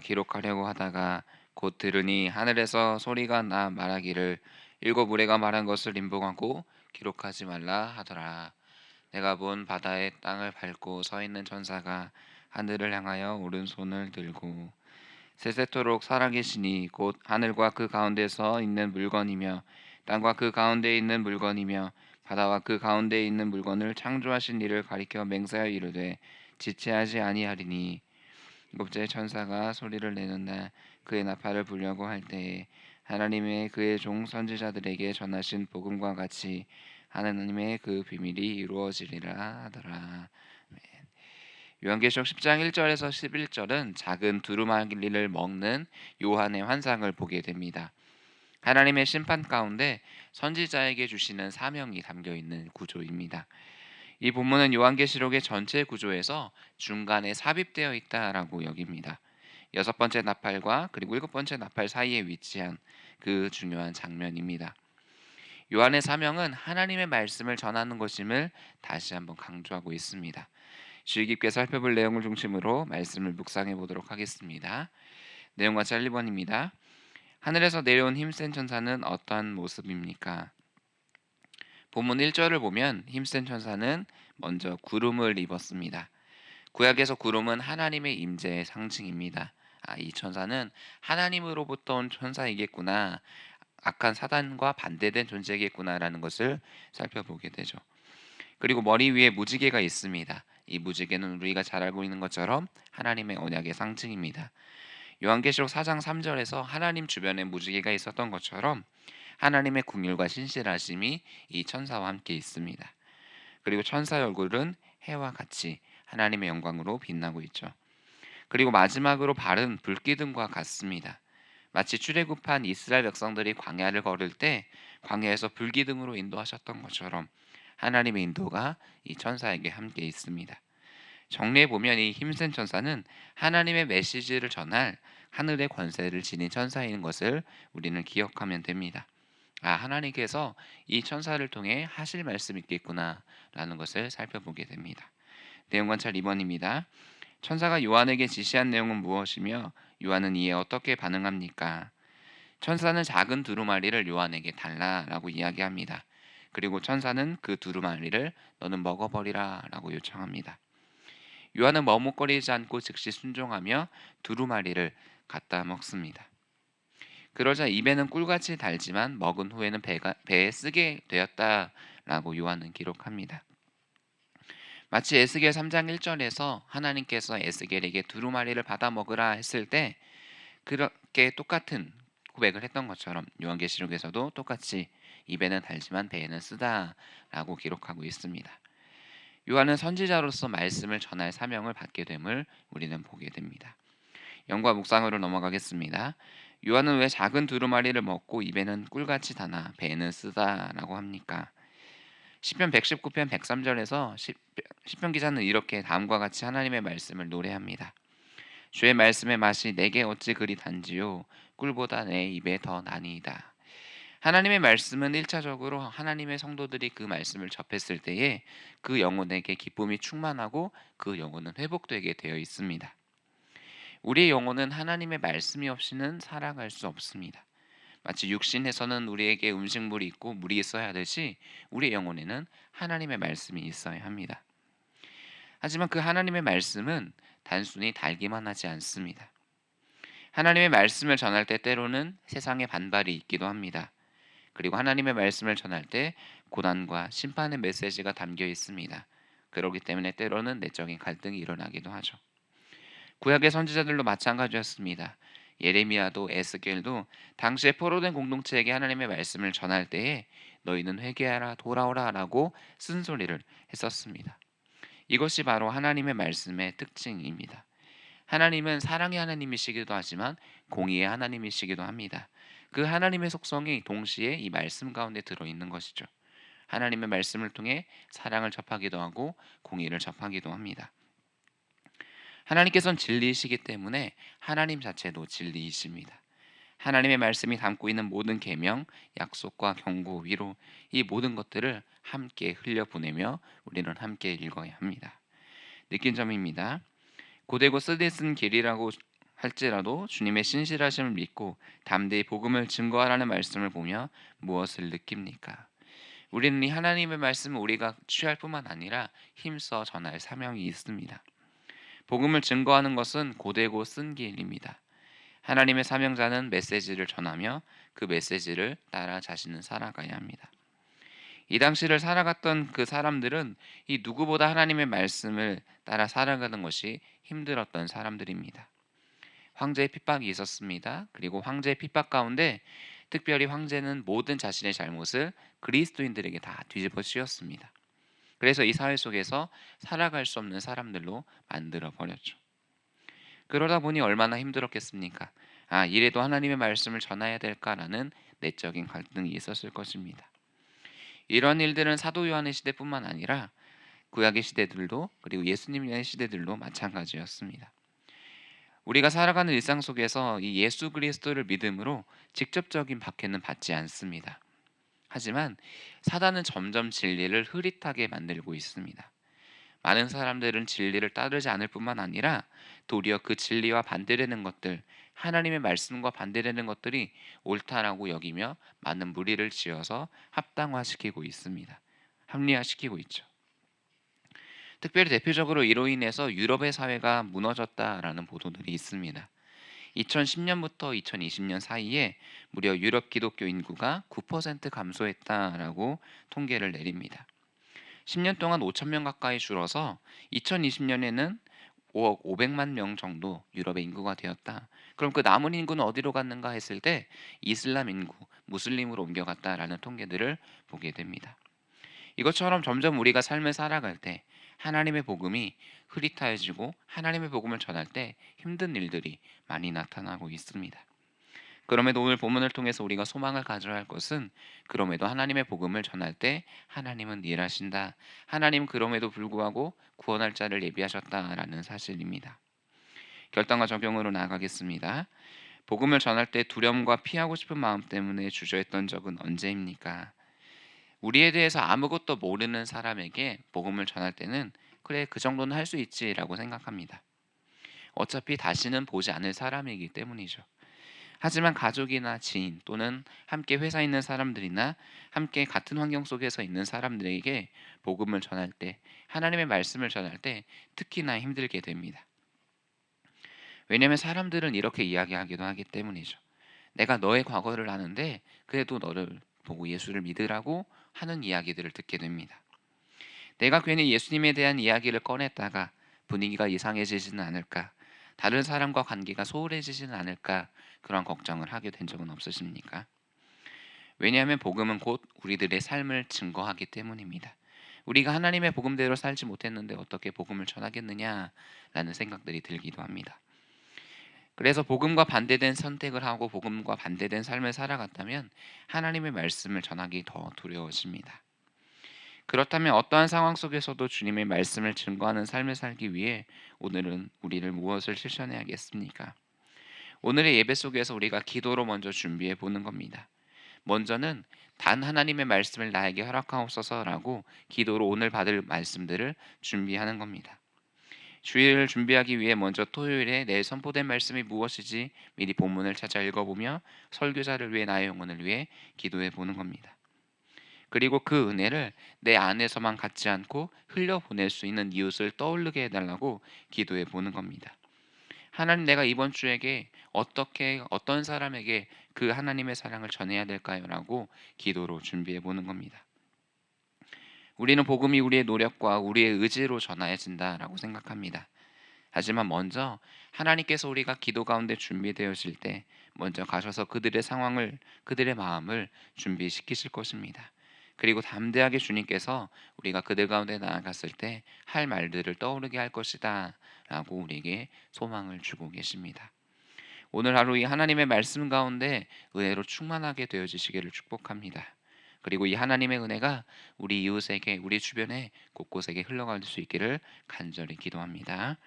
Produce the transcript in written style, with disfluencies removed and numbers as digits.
기록하려고 하다가 곧 들으니 하늘에서 소리가 나 말하기를 일곱 의뢰가 말한 것을 인봉하고 기록하지 말라 하더라. 내가 본 바다의 땅을 밟고 서 있는 천사가 하늘을 향하여 오른손을 들고 세세토록 살아계시니 곧 하늘과 그 가운데서 있는 물건이며 땅과 그 가운데에 있는 물건이며 바다와 그 가운데에 있는 물건을 창조하신 이를 가리켜 맹세하여 이르되 지체하지 아니하리니 일곱째 천사가 소리를 내는 날 그의 나팔을 불려고 할 때에 하나님의 그의 종 선지자들에게 전하신 복음과 같이 하나님의 그 비밀이 이루어지리라 하더라. 요한계시록 10장 1절에서 11절은 작은 두루마리를 먹는 요한의 환상을 보게 됩니다. 하나님의 심판 가운데 선지자에게 주시는 사명이 담겨 있는 구조입니다. 이 본문은 요한계시록의 전체 구조에서 중간에 삽입되어 있다라고 여깁니다. 여섯 번째 나팔과 그리고 일곱 번째 나팔 사이에 위치한 그 중요한 장면입니다. 요한의 사명은 하나님의 말씀을 전하는 것임을 다시 한번 강조하고 있습니다. 주의 깊게 살펴볼 내용을 중심으로 말씀을 묵상해 보도록 하겠습니다. 내용 같이 1번입니다. 하늘에서 내려온 힘센 천사는 어떠한 모습입니까? 본문 1절을 보면 힘센 천사는 먼저 구름을 입었습니다. 구약에서 구름은 하나님의 임재의 상징입니다. 이 천사는 하나님으로부터 온 천사이겠구나, 악한 사단과 반대된 존재겠구나라는 것을 살펴보게 되죠. 그리고 머리 위에 무지개가 있습니다. 이 무지개는 우리가 잘 알고 있는 것처럼 하나님의 언약의 상징입니다. 요한계시록 4장 3절에서 하나님 주변에 무지개가 있었던 것처럼 하나님의 긍휼과 신실하심이 이 천사와 함께 있습니다. 그리고 천사의 얼굴은 해와 같이 하나님의 영광으로 빛나고 있죠. 그리고 마지막으로 발은 불기둥과 같습니다. 마치 출애굽한 이스라엘 백성들이 광야를 걸을 때 광야에서 불기둥으로 인도하셨던 것처럼 하나님의 인도가 이 천사에게 함께 있습니다. 정리해 보면 이 힘센 천사는 하나님의 메시지를 전할 하늘의 권세를 지닌 천사인 것을 우리는 기억하면 됩니다. 하나님께서 이 천사를 통해 하실 말씀이 있겠구나라는 것을 살펴보게 됩니다. 내용 관찰 2번입니다. 천사가 요한에게 지시한 내용은 무엇이며 요한은 이에 어떻게 반응합니까? 천사는 작은 두루마리를 요한에게 달라라고 이야기합니다. 그리고 천사는 그 두루마리를 너는 먹어버리라 라고 요청합니다. 요한은 머뭇거리지 않고 즉시 순종하며 두루마리를 갖다 먹습니다. 그러자 입에는 꿀같이 달지만 먹은 후에는 배에 쓰게 되었다라고 요한은 기록합니다. 마치 에스겔 3장 1절에서 하나님께서 에스겔에게 두루마리를 받아 먹으라 했을 때 그렇게 똑같은 고백을 했던 것처럼 요한계시록에서도 똑같이 입에는 달지만 배에는 쓰다라고 기록하고 있습니다. 요한은 선지자로서 말씀을 전할 사명을 받게 됨을 우리는 보게 됩니다. 영과 묵상으로 넘어가겠습니다. 요한은 왜 작은 두루마리를 먹고 입에는 꿀같이 다나 배에는 쓰다라고 합니까? 시편 119편 103절에서 시편 기자는 이렇게 다음과 같이 하나님의 말씀을 노래합니다. 주의 말씀의 맛이 내게 어찌 그리 단지요 꿀보다 내 입에 더 나니이다. 하나님의 말씀은 1차적으로 하나님의 성도들이 그 말씀을 접했을 때에 그 영혼에게 기쁨이 충만하고 그 영혼은 회복되게 되어 있습니다. 우리의 영혼은 하나님의 말씀이 없이는 살아갈 수 없습니다. 마치 육신에서는 우리에게 음식물이 있고 물이 있어야 하듯이 우리의 영혼에는 하나님의 말씀이 있어야 합니다. 하지만 그 하나님의 말씀은 단순히 달기만 하지 않습니다. 하나님의 말씀을 전할 때 때로는 세상의 반발이 있기도 합니다. 그리고 하나님의 말씀을 전할 때 고난과 심판의 메시지가 담겨 있습니다. 그렇기 때문에 때로는 내적인 갈등이 일어나기도 하죠. 구약의 선지자들도 마찬가지였습니다. 예레미야도 에스겔도 당시에 포로된 공동체에게 하나님의 말씀을 전할 때에 너희는 회개하라 돌아오라라고 쓴소리를 했었습니다. 이것이 바로 하나님의 말씀의 특징입니다. 하나님은 사랑의 하나님이시기도 하지만 공의의 하나님이시기도 합니다. 그 하나님의 속성이 동시에 이 말씀 가운데 들어있는 것이죠. 하나님의 말씀을 통해 사랑을 접하기도 하고 공의를 접하기도 합니다. 하나님께서는 진리이시기 때문에 하나님 자체도 진리이십니다. 하나님의 말씀이 담고 있는 모든 계명, 약속과 경고, 위로 이 모든 것들을 함께 흘려보내며 우리는 함께 읽어야 합니다. 느낀 점입니다. 고되고 쓰디쓴 길이라고 할지라도 주님의 신실하심을 믿고 담대히 복음을 증거하라는 말씀을 보며 무엇을 느낍니까? 우리는 이 하나님의 말씀을 우리가 취할 뿐만 아니라 힘써 전할 사명이 있습니다. 복음을 증거하는 것은 고되고 쓴 길입니다. 하나님의 사명자는 메시지를 전하며 그 메시지를 따라 자신은 살아가야 합니다. 이 당시를 살아갔던 그 사람들은 이 누구보다 하나님의 말씀을 따라 살아가는 것이 힘들었던 사람들입니다. 황제의 핍박이 있었습니다. 그리고 황제의 핍박 가운데 특별히 황제는 모든 자신의 잘못을 그리스도인들에게 다 뒤집어 씌웠습니다. 그래서 이 사회 속에서 살아갈 수 없는 사람들로 만들어 버렸죠. 그러다 보니 얼마나 힘들었겠습니까? 이래도 하나님의 말씀을 전해야 될까라는 내적인 갈등이 있었을 것입니다. 이런 일들은 사도 요한의 시대뿐만 아니라 구약의 시대들도 그리고 예수님의 시대들도 마찬가지였습니다. 우리가 살아가는 일상 속에서 이 예수 그리스도를 믿음으로 직접적인 박해는 받지 않습니다. 하지만 사단은 점점 진리를 흐릿하게 만들고 있습니다. 많은 사람들은 진리를 따르지 않을 뿐만 아니라 도리어 그 진리와 반대되는 것들, 하나님의 말씀과 반대되는 것들이 옳다라고 여기며 많은 무리를 지어서 합당화시키고 있습니다. 합리화시키고 있죠. 특별히 대표적으로 이로 인해서 유럽의 사회가 무너졌다라는 보도들이 있습니다. 2010년부터 2020년 사이에 무려 유럽 기독교 인구가 9% 감소했다라고 통계를 내립니다. 10년 동안 5천 명 가까이 줄어서 2020년에는 5억 500만 명 정도 유럽의 인구가 되었다. 그럼 그 남은 인구는 어디로 갔는가 했을 때 이슬람 인구, 무슬림으로 옮겨갔다라는 통계들을 보게 됩니다. 이것처럼 점점 우리가 삶을 살아갈 때 하나님의 복음이 흐릿해지고 하나님의 복음을 전할 때 힘든 일들이 많이 나타나고 있습니다. 그럼에도 오늘 본문을 통해서 우리가 소망을 가져야 할 것은 그럼에도 하나님의 복음을 전할 때 하나님은 일하신다. 하나님 그럼에도 불구하고 구원할 자를 예비하셨다라는 사실입니다. 결단과 적용으로 나아가겠습니다. 복음을 전할 때 두려움과 피하고 싶은 마음 때문에 주저했던 적은 언제입니까? 우리에 대해서 아무것도 모르는 사람에게 복음을 전할 때는 그래 그 정도는 할 수 있지라고 생각합니다. 어차피 다시는 보지 않을 사람이기 때문이죠. 하지만 가족이나 지인 또는 함께 회사에 있는 사람들이나 함께 같은 환경 속에서 있는 사람들에게 복음을 전할 때 하나님의 말씀을 전할 때 특히나 힘들게 됩니다. 왜냐하면 사람들은 이렇게 이야기하기도 하기 때문이죠. 내가 너의 과거를 아는데 그래도 너를 보고 예수를 믿으라고 하는 이야기들을 듣게 됩니다. 내가 괜히 예수님에 대한 이야기를 꺼냈다가 분위기가 이상해지지는 않을까, 다른 사람과 관계가 소홀해지지는 않을까 그런 걱정을 하게 된 적은 없으십니까? 왜냐하면 복음은 곧 우리들의 삶을 증거하기 때문입니다. 우리가 하나님의 복음대로 살지 못했는데 어떻게 복음을 전하겠느냐라는 생각들이 들기도 합니다. 그래서 복음과 반대된 선택을 하고 복음과 반대된 삶을 살아갔다면 하나님의 말씀을 전하기 더 두려워집니다. 그렇다면 어떠한 상황 속에서도 주님의 말씀을 증거하는 삶을 살기 위해 오늘은 우리를 무엇을 실천해야겠습니까? 오늘의 예배 속에서 우리가 기도로 먼저 준비해 보는 겁니다. 먼저는 단 하나님의 말씀을 나에게 허락하옵소서라고 기도로 오늘 받을 말씀들을 준비하는 겁니다. 주일을 준비하기 위해 먼저 토요일에 내일 선포된 말씀이 무엇이지 미리 본문을 찾아 읽어보며 설교자를 위해 나의 영혼을 위해 기도해 보는 겁니다. 그리고 그 은혜를 내 안에서만 갖지 않고 흘려보낼 수 있는 이웃을 떠오르게 해달라고 기도해 보는 겁니다. 하나님, 내가 이번 주에게 어떻게 어떤 사람에게 그 하나님의 사랑을 전해야 될까요? 라고 기도로 준비해 보는 겁니다. 우리는 복음이 우리의 노력과 우리의 의지로 전해진다라고 생각합니다. 하지만 먼저 하나님께서 우리가 기도 가운데 준비되어질 때 먼저 가셔서 그들의 상황을, 그들의 마음을 준비시키실 것입니다. 그리고 담대하게 주님께서 우리가 그들 가운데 나아갔을 때 할 말들을 떠오르게 할 것이다 라고 우리에게 소망을 주고 계십니다. 오늘 하루 이 하나님의 말씀 가운데 은혜로 충만하게 되어지시기를 축복합니다. 그리고 이 하나님의 은혜가 우리 이웃에게, 우리 주변에 곳곳에게 흘러갈 수 있기를 간절히 기도합니다.